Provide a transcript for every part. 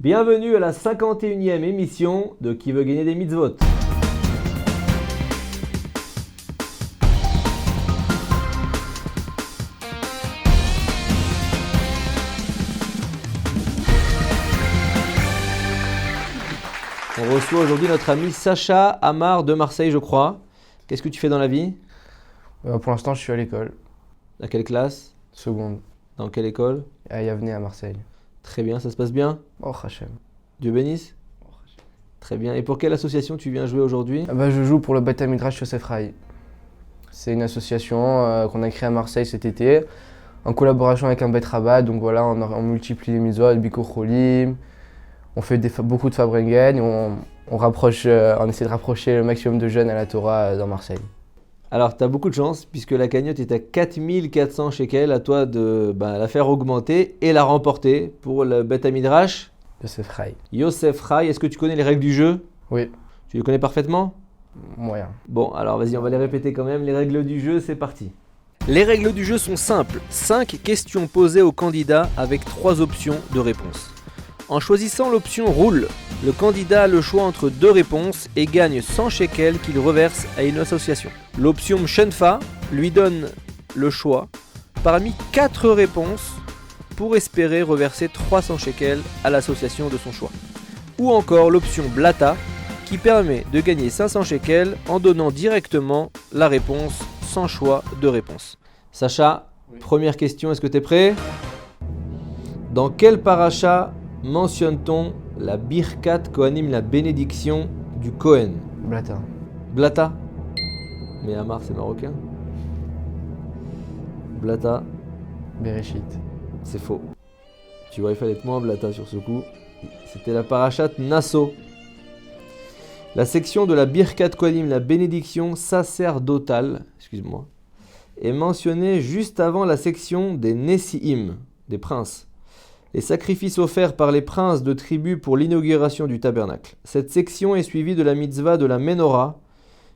Bienvenue à la 51e émission de Qui veut gagner des mitzvot. On reçoit aujourd'hui notre ami Sacha Amar de Marseille, je crois. Qu'est-ce que tu fais dans la vie? Pour l'instant, je suis à l'école. À quelle classe? Seconde. Dans quelle école? À Yavne à Marseille. Très bien, ça se passe bien? Oh, Hachem. Dieu bénisse? Très bien. Et pour quelle association tu viens jouer aujourd'hui? Je joue pour le Beth Midrash Yosef Rai. C'est une association qu'on a créée à Marseille cet été, en collaboration avec un Bet Rabat. Donc voilà, on multiplie les mitzvot, Bikur Cholim, on fait beaucoup de Fabrengen et on essaie de rapprocher le maximum de jeunes à la Torah dans Marseille. Alors, tu as beaucoup de chance puisque la cagnotte est à 4400 shekels. À toi de la faire augmenter et la remporter pour le Bet Midrash Yosef Rai. Yosef Rai. Est-ce que tu connais les règles du jeu? Oui. Tu les connais parfaitement? Moyen. Bon, alors vas-y, on va les répéter quand même. Les règles du jeu, c'est parti. Les règles du jeu sont simples. 5 questions posées au candidat avec 3 options de réponse. En choisissant l'option roule, le candidat a le choix entre 2 réponses et gagne 100 shekels qu'il reverse à une association. L'option Mshenfa lui donne le choix parmi 4 réponses pour espérer reverser 300 shekels à l'association de son choix. Ou encore l'option Blata qui permet de gagner 500 shekels en donnant directement la réponse sans choix de réponse. Sacha, oui. Première question, est-ce que tu es prêt? Dans quel paracha mentionne-t-on la Birkat Kohanim, la bénédiction du Kohen? Blata. Blata? Mais Amar, c'est marocain. Blata. Bereshit. C'est faux. Tu vois, il fallait être moins Blata sur ce coup. C'était la parachat Nasso. La section de la Birkat Kohanim, la bénédiction sacerdotale, excuse-moi, est mentionnée juste avant la section des Nessiim, des princes. Les sacrifices offerts par les princes de tribu pour l'inauguration du tabernacle. Cette section est suivie de la mitzvah de la Menorah,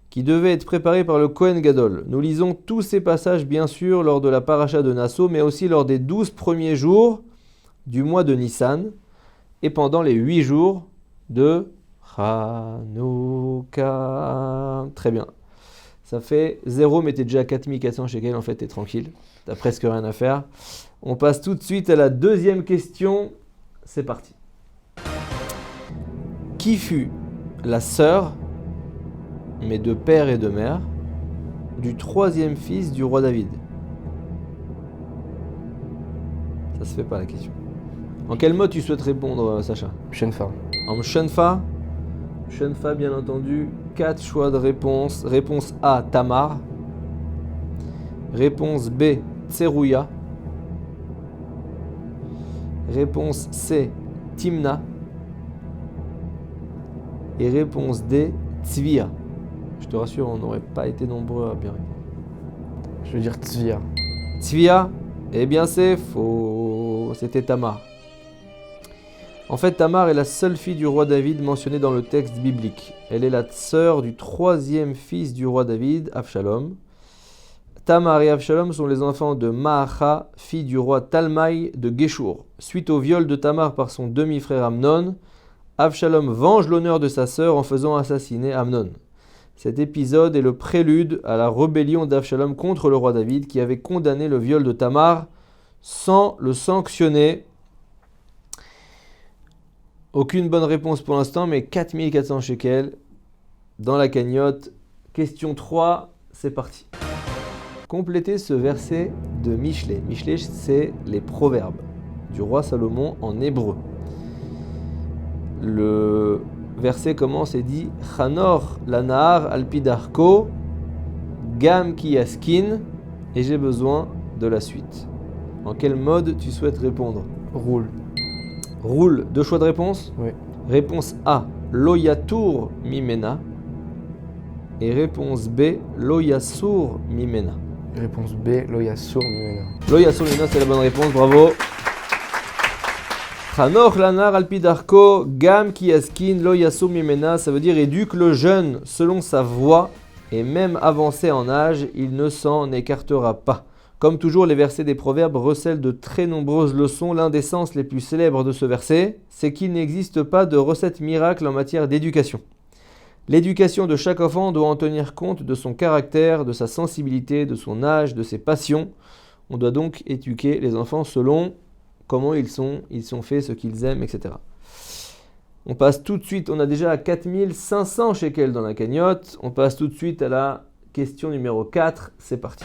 qui devait être préparée par le Kohen Gadol. Nous lisons tous ces passages bien sûr lors de la paracha de Nasso, mais aussi lors des 12 premiers jours du mois de Nissan et pendant les 8 jours de Hanouka. Très bien. Ça fait 0, mais t'es déjà à 4400 shekels, en fait t'es tranquille. T'as presque rien à faire. On passe tout de suite à la deuxième question. C'est parti. Qui fut la sœur, mais de père et de mère, du 3e fils du roi David? Ça se fait pas la question. En quel mot tu souhaites répondre, Sacha? Mshenfa. En Mshenfa. Mshenfa, bien entendu. 4 choix de réponse. Réponse A, Tamar. Réponse B, Tserouya. Réponse C, Timna. Et réponse D, Tzvia. Je te rassure, on n'aurait pas été nombreux à bien répondre. Je veux dire Tzvia. Tzvia? Eh bien c'est faux. C'était Tamar. En fait, Tamar est la seule fille du roi David mentionnée dans le texte biblique. Elle est la sœur du 3e fils du roi David, Avshalom. Tamar et Avshalom sont les enfants de Maacha, fille du roi Talmaï de Géchour. Suite au viol de Tamar par son demi-frère Amnon, Avshalom venge l'honneur de sa sœur en faisant assassiner Amnon. Cet épisode est le prélude à la rébellion d'Avshalom contre le roi David qui avait condamné le viol de Tamar sans le sanctionner. Aucune bonne réponse pour l'instant, mais 4400 shekels dans la cagnotte. Question 3, c'est parti. Complétez ce verset de Mishlé. Mishlé, c'est les proverbes du roi Salomon en hébreu. Le verset commence et dit Chanor lanahar alpidarko gam ki yaskin. Et j'ai besoin de la suite. En quel mode tu souhaites répondre? Roule. Roule. 2 choix de réponse? Oui. Réponse A, lo yatur mimena. Et réponse B, lo yasur mimena. Réponse B, lo yasur mimena. Lo yasur mimena, c'est la bonne réponse, bravo. Chanor lanar alpidarko gam ki yaskin lo yasur mimena, ça veut dire éduque le jeune selon sa voie et même avancé en âge, il ne s'en écartera pas. Comme toujours, les versets des proverbes recèlent de très nombreuses leçons. L'un des sens les plus célèbres de ce verset, c'est qu'il n'existe pas de recette miracle en matière d'éducation. L'éducation de chaque enfant doit en tenir compte de son caractère, de sa sensibilité, de son âge, de ses passions. On doit donc éduquer les enfants selon comment ils sont faits, ce qu'ils aiment, etc. On passe tout de suite, on a déjà 4500 shekels dans la cagnotte. On passe tout de suite à la question numéro 4. C'est parti.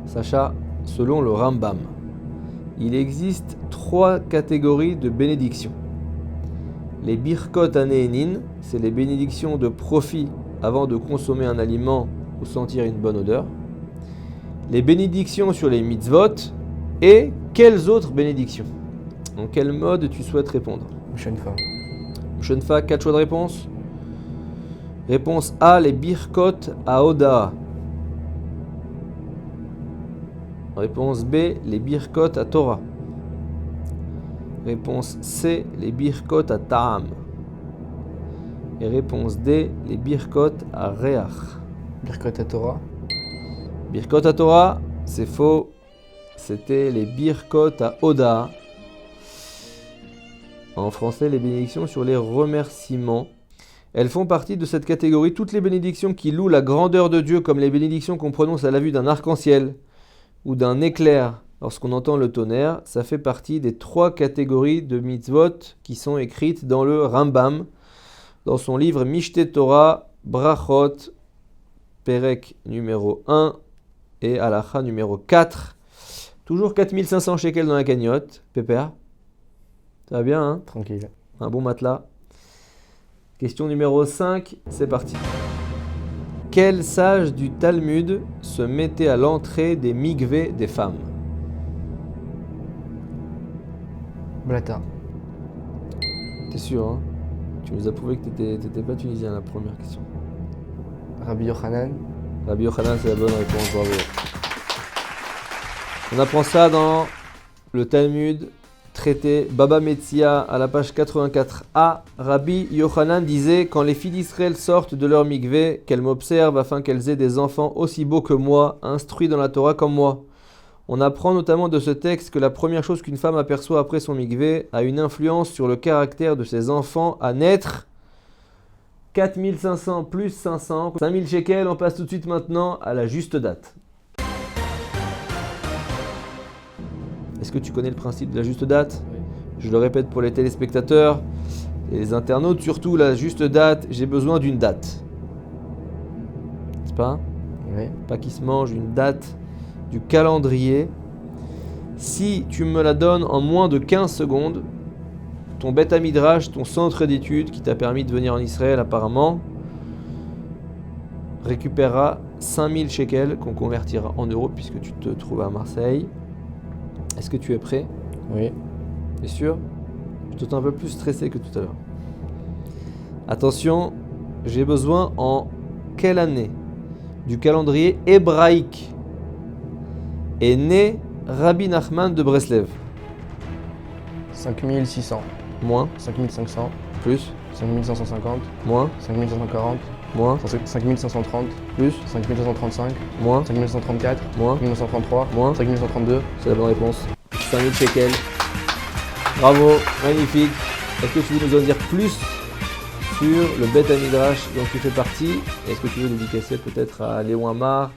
Sacha, selon le Rambam, il existe 3 catégories de bénédictions. Les birkot anéhénin, c'est les bénédictions de profit avant de consommer un aliment ou sentir une bonne odeur. Les bénédictions sur les mitzvot et quelles autres bénédictions? En quel mode tu souhaites répondre? Shonfa. Shonfa, 4 choix de réponse. Réponse A, les birkot à Oda. Réponse B, les birkot à Torah. Réponse C, les birkot à Ta'am. Et réponse D, les birkot à Reach. Birkot à Torah. Birkot à Torah, c'est faux. C'était les birkot à Oda. En français, les bénédictions sur les remerciements. Elles font partie de cette catégorie. Toutes les bénédictions qui louent la grandeur de Dieu, comme les bénédictions qu'on prononce à la vue d'un arc-en-ciel ou d'un éclair lorsqu'on entend le tonnerre, ça fait partie des 3 catégories de mitzvot qui sont écrites dans le Rambam, dans son livre Mishte Torah, Brachot, Perek numéro 1 et Halacha numéro 4. Toujours 4500 shekels dans la cagnotte. Pépère, ça va bien, hein? Tranquille. Un bon matelas. Question numéro 5, c'est parti. Quel sage du Talmud se mettait à l'entrée des mikvés des femmes? Blata. T'es sûr, hein? Tu nous as prouvé que t'étais pas tunisien la première question. Rabbi Yochanan. Rabbi Yochanan, c'est la bonne réponse, bravo. On apprend ça dans le Talmud, traité Baba Metzia à la page 84a. Rabbi Yochanan disait: quand les filles d'Israël sortent de leur mikvé, qu'elles m'observent afin qu'elles aient des enfants aussi beaux que moi, instruits dans la Torah comme moi. On apprend notamment de ce texte que la première chose qu'une femme aperçoit après son mikvé a une influence sur le caractère de ses enfants à naître. 4500 plus 500, 5000 shekels. On passe tout de suite maintenant à la juste date. Est-ce que tu connais le principe de la juste date? Oui. Je le répète pour les téléspectateurs et les internautes, surtout la juste date, j'ai besoin d'une date. N'est-ce pas? Oui. Pas qui se mange, une date du calendrier. Si tu me la donnes en moins de 15 secondes, ton Beth Midrash, ton centre d'études qui t'a permis de venir en Israël apparemment, récupérera 5000 shekels qu'on convertira en euros puisque tu te trouves à Marseille. Est-ce que tu es prêt? Oui. T'es sûr? Je suis un peu plus stressé que tout à l'heure. Attention, j'ai besoin en quelle année du calendrier hébraïque est né Rabbi Nachman de Breslev? 5600. Moins, 5500. plus, 5550. moins, 5540. moins, 5530. plus, 5535. moins, 5534. moins, 5933. moins. 5932. C'est la bonne réponse. 5000 shekels. Bravo, magnifique. Est-ce que tu veux nous en dire plus sur le Beth Midrash dont tu fais partie? Est-ce que tu veux dédicacer peut-être à Léon Amar,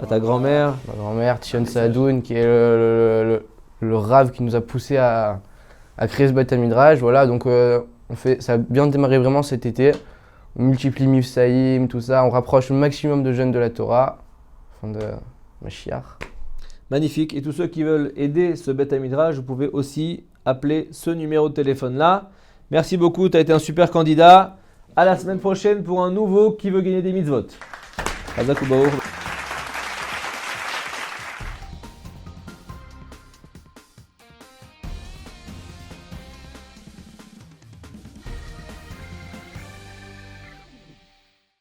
à ta grand-mère? Ma grand-mère, Tion Saadoun, qui est le rave qui nous a poussé à créer ce Beth Midrash. Voilà, donc ça a bien démarré vraiment cet été. On multiplie Mifsaïm, tout ça. On rapproche le maximum de jeunes de la Torah, afin de Mashiach. Magnifique. Et tous ceux qui veulent aider ce Beth Midrash, vous pouvez aussi appeler ce numéro de téléphone-là. Merci beaucoup, tu as été un super candidat. À la semaine prochaine pour un nouveau Qui veut gagner des mitzvot. Hazak Ubaour.